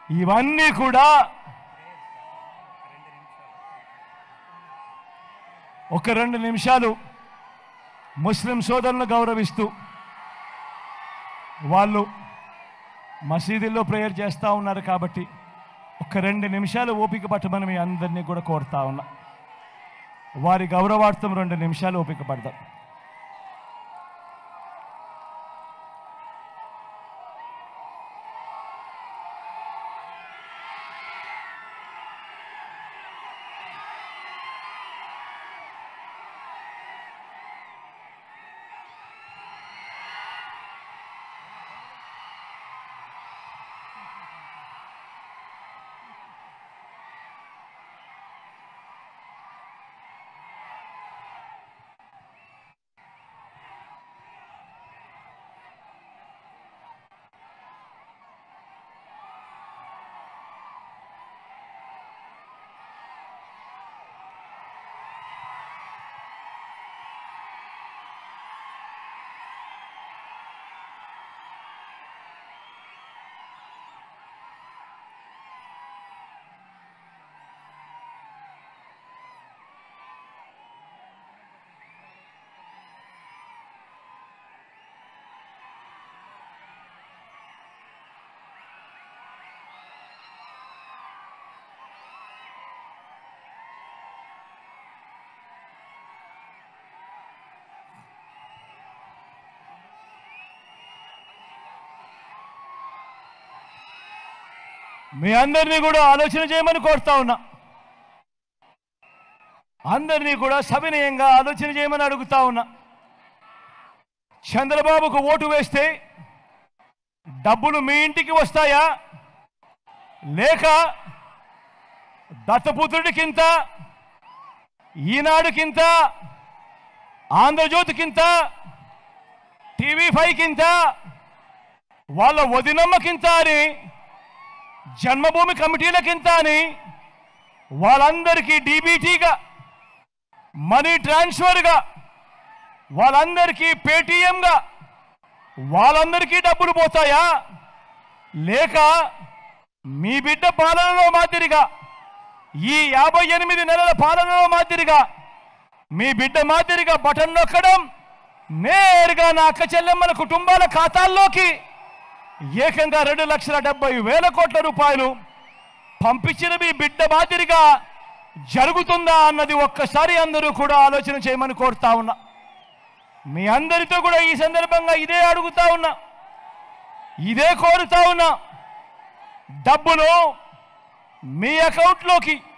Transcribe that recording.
ఇవన్నీ కూడా ఒక 2 నిమిషాలు ముస్లిం సోదరులను గౌరవిస్తూ వాళ్ళు మసీదుల్లో ప్రేయర్ చేస్తూ ఉన్నారు కాబట్టి ఒక 2 నిమిషాలు ఓపిక పట్టమని మీ అందరినీ కూడా కోరుతా ఉన్నా. వారి గౌరవార్థం 2 నిమిషాలు ఓపిక పడదాం. మీ అందరినీ కూడా ఆలోచన చేయమని కోరుతా ఉన్నా. అందరినీ కూడా సవినయంగా ఆలోచన చేయమని అడుగుతా ఉన్నా. చంద్రబాబుకు ఓటు వేస్తే డబ్బులు మీ ఇంటికి వస్తాయా, లేక దత్తపుత్రుడికింత, ఈనాడుకింత, ఆంధ్రజ్యోతికింత, TV5కింత, వాళ్ళ వదినమ్మకింత అని, జన్మభూమి కమిటీలకింత అని వాళ్ళందరికీ డీబీటీగా, మనీ ట్రాన్స్ఫర్గా, వాళ్ళందరికీ పేటీఎంగా వాళ్ళందరికీ డబ్బులు పోతాయా, లేక మీ బిడ్డ పాలనలో మాదిరిగా, ఈ 58 నెలల పాలనలో మాదిరిగా మీ బిడ్డ మాదిరిగా బటన్ నొక్కడం, నేరుగా నా అక్క చెల్లెమ్మల కుటుంబాల ఖాతాల్లోకి ఏకంగా 2,70,000 కోట్ల రూపాయలు పంపించిన మీ బిడ్డ మాదిరిగా జరుగుతుందా అన్నది ఒక్కసారి అందరూ కూడా ఆలోచన చేయమని కోరుతా ఉన్నా. మీ అందరితో కూడా ఈ సందర్భంగా ఇదే అడుగుతా ఉన్నా, ఇదే కోరుతా ఉన్నా. డబ్బులు మీ అకౌంట్లోకి